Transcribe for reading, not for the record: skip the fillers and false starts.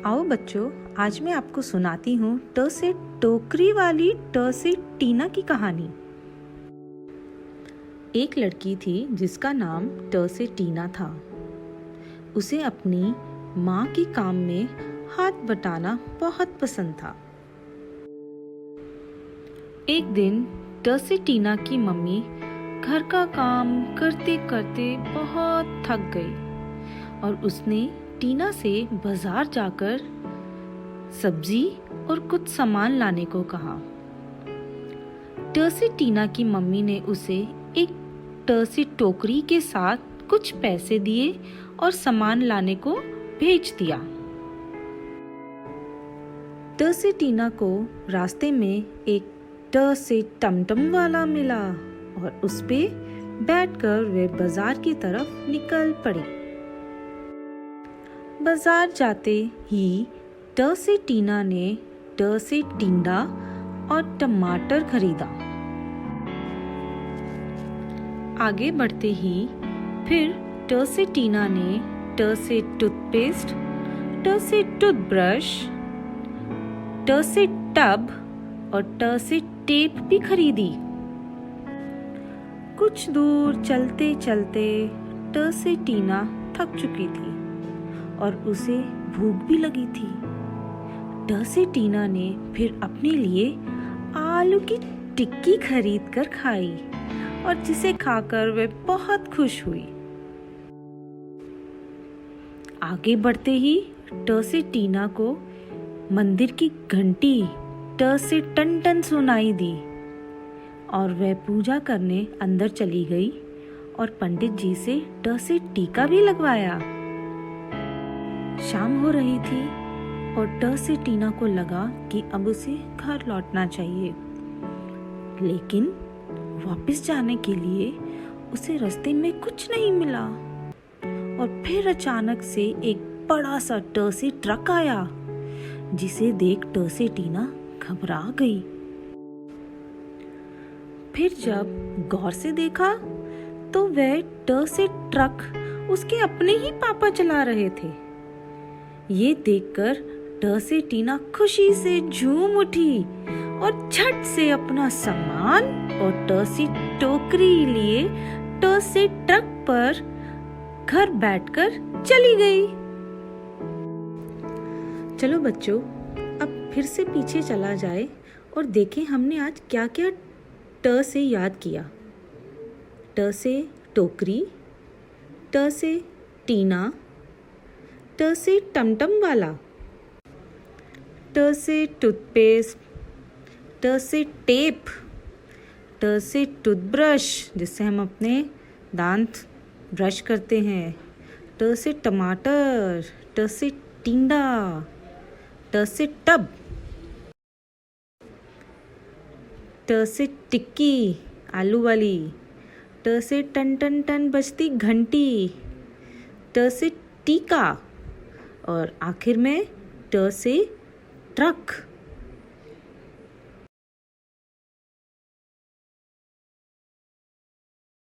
आओ बच्चों, आज मैं आपको सुनाती हूँ ट से टोकरी वाली ट से टीना की कहानी। एक लड़की थी जिसका नाम ट से टीना था। उसे अपनी माँ के काम में हाथ बटाना बहुत पसंद था। एक दिन ट से टीना की मम्मी घर का काम करते करते बहुत थक गई और उसने टीना से बाजार जाकर सब्जी और कुछ सामान लाने को कहा। ट से टीना की मम्मी ने उसे एक ट से टोकरी के साथ कुछ पैसे दिए और सामान लाने को भेज दिया। ट से टीना को रास्ते में एक ट से टमटम वाला मिला और उस पे बैठकर वे बाजार की तरफ निकल पड़ी। बाजार जाते ही ट से टीना ने ट से टिंडा और टमाटर खरीदा। आगे बढ़ते ही फिर ट से टीना ने ट से टूथपेस्ट, ट से टूथब्रश, ट से टब और ट से टेप भी खरीदी। कुछ दूर चलते चलते ट से टीना थक चुकी थी और उसे भूख भी लगी थी। ट से टीना ने फिर अपने लिए आलू की टिक्की खरीद कर खाई और जिसे खाकर वे बहुत खुश हुई। आगे बढ़ते ही ट से टीना को मंदिर की घंटी ट से टन टन सुनाई दी और वह पूजा करने अंदर चली गई और पंडित जी से ट से टीका भी लगवाया। शाम हो रही थी और ट से टीना को लगा कि अब उसे घर लौटना चाहिए, लेकिन वापस जाने के लिए उसे रास्ते में कुछ नहीं मिला। और फिर अचानक से एक बड़ा सा ट से ट्रक आया, जिसे देख ट से टीना घबरा गई। फिर जब गौर से देखा तो वह ट से ट्रक उसके अपने ही पापा चला रहे थे। ये देखकर ट से टीना खुशी से झूम उठी और झट से अपना सामान और ट से टोकरी लिए ट से ट्रक पर घर बैठकर चली गई। चलो बच्चों, अब फिर से पीछे चला जाए और देखें हमने आज क्या क्या ट से याद किया। ट से टोकरी, ट से टीना, ट से टमटम वाला, ट से टूथपेस्ट, ट से टेप, ट से टूथब्रश जिससे हम अपने दांत ब्रश करते हैं, ट से टमाटर, ट से टिंडा, ट से टब, ट से टिक्की आलू वाली, ट से टन टन टन बजती घंटी, ट से टीका और आखिर में ट से ट्रक।